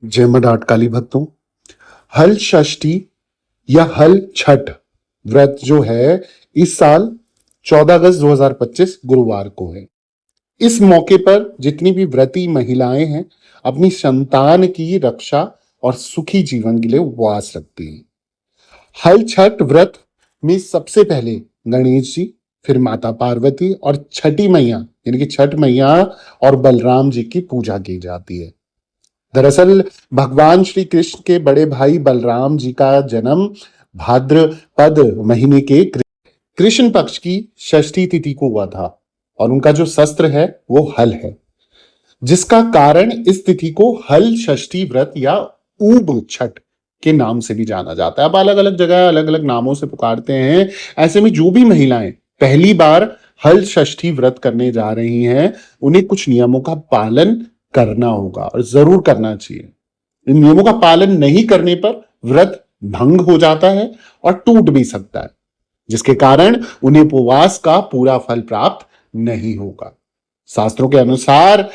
जय मडाटकाली भक्तों। हल षष्ठी या हल छठ व्रत जो है इस साल 14 अगस्त 2025 गुरुवार को है। इस मौके पर जितनी भी व्रती महिलाएं हैं अपनी संतान की रक्षा और सुखी जीवन के लिए उपवास रखती हैं। हल छठ व्रत में सबसे पहले गणेश जी, फिर माता पार्वती और छठी मैया यानी कि छठ मैया और बलराम जी की पूजा की जाती है। दरअसल भगवान श्री कृष्ण के बड़े भाई बलराम जी का जन्म भाद्रपद महीने के कृष्ण पक्ष की षष्ठी तिथि को हुआ था और उनका जो शस्त्र है वो हल है, जिसका कारण इस तिथि को हल षष्ठी व्रत या ऊब छठ के नाम से भी जाना जाता है। अब अलग अलग जगह अलग अलग नामों से पुकारते हैं। ऐसे में जो भी महिलाएं पहली बार हल षष्ठी व्रत करने जा रही हैं उन्हें कुछ नियमों का पालन करना होगा और जरूर करना चाहिए। इन नियमों का पालन नहीं करने पर व्रत भंग हो जाता है और टूट भी सकता है, जिसके कारण उन्हें उपवास का पूरा फल प्राप्त नहीं होगा। शास्त्रों के अनुसार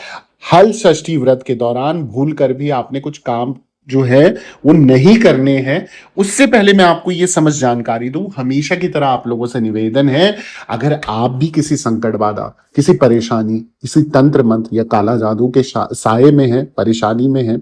हल षष्ठी व्रत के दौरान भूल कर भी आपने कुछ काम जो है वो नहीं करने हैं, उससे पहले मैं आपको ये समझ जानकारी दूं। हमेशा की तरह आप लोगों से निवेदन है, अगर आप भी किसी संकट बाधा, किसी परेशानी, किसी तंत्र मंत्र या काला जादू के साए में है, परेशानी में है,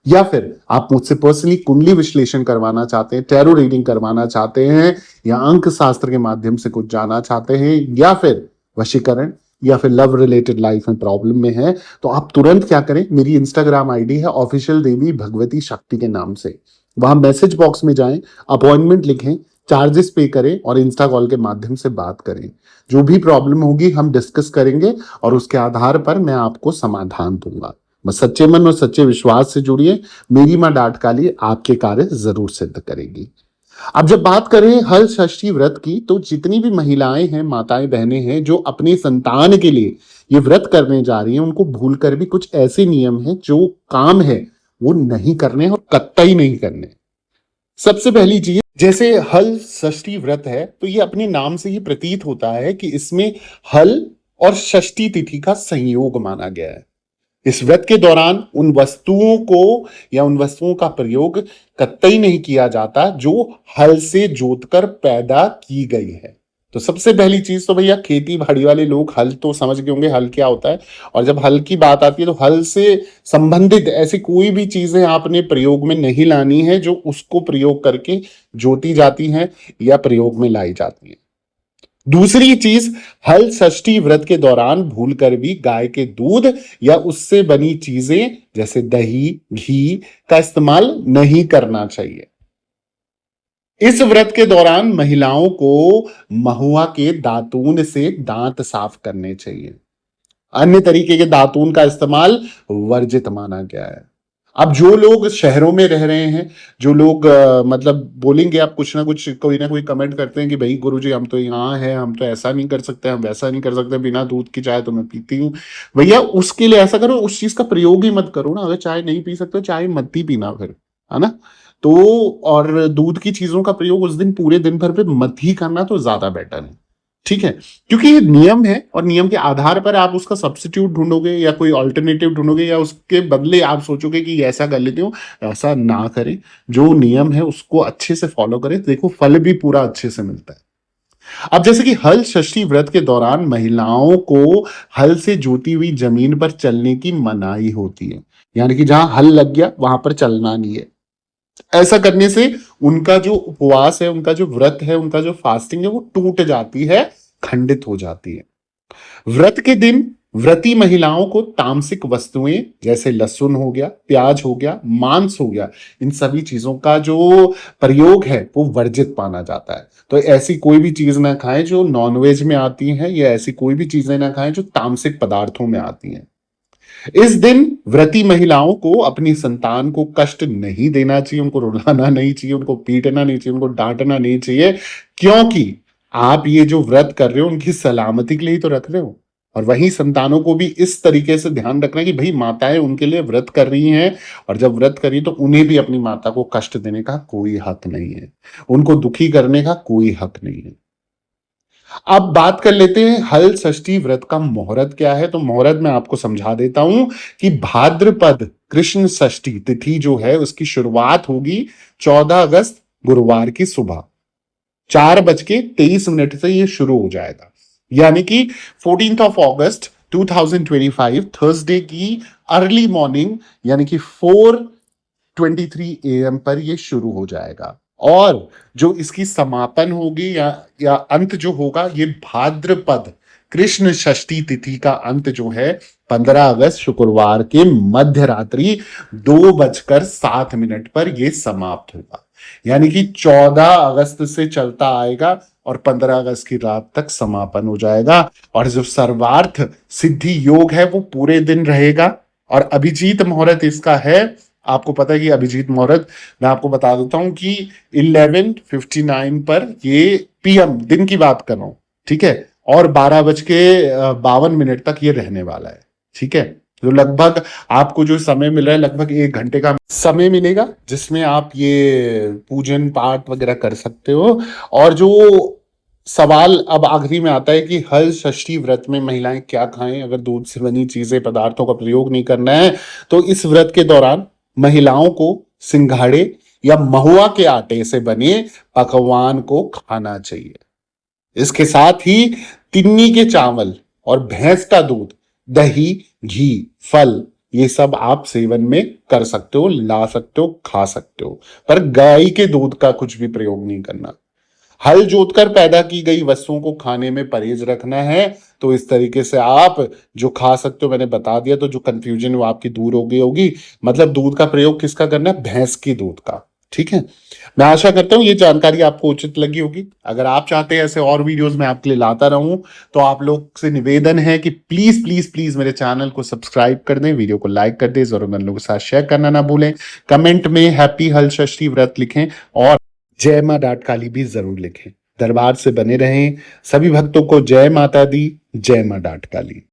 या फिर आप मुझसे पर्सनली कुंडली विश्लेषण करवाना चाहते हैं, टैरो रीडिंग करवाना चाहते हैं, या अंक शास्त्र के माध्यम से कुछ जानना चाहते हैं, या फिर वशीकरण या फिर लव रिलेटेड लाइफ में प्रॉब्लम में है, तो आप तुरंत क्या करें, मेरी इंस्टाग्राम आईडी है ऑफिशियल देवी भगवती शक्ति के नाम से, वहां मैसेज बॉक्स में जाएं, अपॉइंटमेंट लिखें, चार्जेस पे करें और इंस्टा कॉल के माध्यम से बात करें। जो भी प्रॉब्लम होगी हम डिस्कस करेंगे और उसके आधार पर मैं आपको समाधान दूंगा। बस सच्चे मन और सच्चे विश्वास से जुड़िए, मेरी मां डाटकाली आपके कार्य जरूर सिद्ध करेगी। अब जब बात करें हल षष्ठी व्रत की, तो जितनी भी महिलाएं हैं, माताएं बहनें हैं जो अपने संतान के लिए ये व्रत करने जा रही हैं, उनको भूल कर भी कुछ ऐसे नियम हैं जो काम है वो नहीं करने और कतई नहीं करने। सबसे पहली चीज, जैसे हल षष्ठी व्रत है तो ये अपने नाम से ही प्रतीत होता है कि इसमें हल और षष्ठी तिथि का संयोग माना गया है। इस व्रत के दौरान उन वस्तुओं को या उन वस्तुओं का प्रयोग कतई नहीं किया जाता जो हल से जोतकर पैदा की गई है। तो सबसे पहली चीज तो भैया, खेती बाड़ी वाले लोग हल तो समझ गए होंगे हल क्या होता है, और जब हल की बात आती है तो हल से संबंधित ऐसी कोई भी चीजें आपने प्रयोग में नहीं लानी है जो उसको प्रयोग करके जोती जाती हैं या प्रयोग में लाई जाती हैं। दूसरी चीज, हल षष्ठी व्रत के दौरान भूल कर भी गाय के दूध या उससे बनी चीजें जैसे दही, घी का इस्तेमाल नहीं करना चाहिए। इस व्रत के दौरान महिलाओं को महुआ के दातून से दांत साफ करने चाहिए। अन्य तरीके के दातून का इस्तेमाल वर्जित माना गया है। अब जो लोग शहरों में रह रहे हैं, जो लोग मतलब बोलेंगे, आप कुछ ना कोई कमेंट करते हैं कि भाई गुरुजी हम तो यहाँ हैं, हम तो ऐसा नहीं कर सकते, हम वैसा नहीं कर सकते, बिना दूध की चाय तो मैं पीती हूँ। भैया उसके लिए ऐसा करो, उस चीज का प्रयोग ही मत करो ना। अगर चाय नहीं पी सकते चाय मत ही पीना फिर, है ना। तो और दूध की चीजों का प्रयोग उस दिन पूरे दिन भर पे मत ही करना तो ज्यादा बेटर है, ठीक है। क्योंकि ये नियम है और नियम के आधार पर आप उसका सब्स्टिट्यूट ढूंढोगे या कोई ऑल्टरनेटिव ढूंढोगे या उसके बदले आप सोचोगे कि ऐसा कर लेते हो। ऐसा ना करें, जो नियम है उसको अच्छे से फॉलो करें, देखो फल भी पूरा अच्छे से मिलता है। अब जैसे कि हल षष्ठी व्रत के दौरान महिलाओं को हल से जोती हुई जमीन पर चलने की मनाही होती है, यानी कि जहां हल लग गया वहां पर चलना नहीं है। ऐसा करने से उनका जो उपवास है, उनका जो व्रत है, उनका जो फास्टिंग है वो टूट जाती है, खंडित हो जाती है। व्रत के दिन व्रती महिलाओं को तामसिक वस्तुएं जैसे लहसुन हो गया, प्याज हो गया, मांस हो गया, इन सभी चीजों का जो प्रयोग है वो वर्जित माना जाता है। तो ऐसी कोई भी चीज ना खाएं जो नॉनवेज में आती हैं, या ऐसी कोई भी चीजें ना खाएं जो तामसिक पदार्थों में आती हैं। इस दिन व्रती महिलाओं को अपनी संतान को कष्ट नहीं देना चाहिए, उनको रुलाना नहीं चाहिए, उनको पीटना नहीं चाहिए, उनको डांटना नहीं चाहिए, क्योंकि आप ये जो व्रत कर रहे हो उनकी सलामती के लिए तो रख रहे हो। और वहीं संतानों को भी इस तरीके से ध्यान रखना है कि भाई माताएं उनके लिए व्रत कर रही हैं, और जब व्रत करी तो उन्हें भी अपनी माता को कष्ट देने का कोई हक नहीं है, उनको दुखी करने का कोई हक नहीं है। अब बात कर लेते हैं हल षष्ठी व्रत का मुहूर्त क्या है। तो मुहूर्त मैं आपको समझा देता हूं कि भाद्रपद कृष्ण षष्ठी तिथि जो है उसकी शुरुआत होगी 14 अगस्त गुरुवार की सुबह 4:23 से ये शुरू हो जाएगा। यानी कि 14 अगस्त 2025 थर्सडे की अर्ली मॉर्निंग यानी कि 4:23 AM पर ये शुरू हो जाएगा। और जो इसकी समापन होगी या अंत जो होगा ये भाद्रपद कृष्ण षष्ठी तिथि का अंत जो है 15 अगस्त शुक्रवार के मध्य रात्रि 2:07 पर ये समाप्त होगा। यानी कि 14 अगस्त से चलता आएगा और 15 अगस्त की रात तक समापन हो जाएगा। और जो सर्वार्थ सिद्धि योग है वो पूरे दिन रहेगा। और अभिजीत मुहूर्त इसका है, आपको पता है कि अभिजीत मुहूर्त मैं आपको बता देता हूं कि 11:59 पर ये PM दिन की बात कर रहा हूं, ठीक है, और 12:52 तक ये रहने वाला है, ठीक है। तो लगभग आपको जो समय मिल रहा है लगभग 1 घंटे का समय मिलेगा जिसमें आप ये पूजन पाठ वगैरह कर सकते हो। और जो सवाल अब आखिरी में आता है कि हल षष्ठी व्रत में महिलाएं क्या खाएं अगर दूध से बनी चीजें पदार्थों का प्रयोग नहीं करना है। तो इस व्रत के दौरान महिलाओं को सिंघाड़े या महुआ के आटे से बने पकवान को खाना चाहिए। इसके साथ ही तिन्नी के चावल और भैंस का दूध, दही, घी, फल ये सब आप सेवन में कर सकते हो, ला सकते हो, खा सकते हो, पर गाय के दूध का कुछ भी प्रयोग नहीं करना। हल जोतकर पैदा की गई वस्तुओं को खाने में परहेज रखना है। तो इस तरीके से आप जो खा सकते हो मैंने बता दिया, तो जो कंफ्यूजन वो आपकी दूर हो गई होगी। मतलब दूध का प्रयोग किसका करना है? भैंस की दूध का, ठीक है। मैं आशा करता हूं ये जानकारी आपको उचित लगी होगी। अगर आप चाहते हैं ऐसे और वीडियोस मैं आपके लिए लाता रहूं तो आप लोग से निवेदन है कि प्लीज प्लीज प्लीज मेरे चैनल को सब्सक्राइब कर दें, वीडियो को लाइक कर दें, जरूरतमंद लोगों के साथ शेयर करना ना भूलें, कमेंट में हैप्पी हल षष्ठी व्रत लिखें और जय मां डाट काली भी जरूर लिखें। दरबार से बने रहें। सभी भक्तों को जय माता दी, जय मां डाट काली।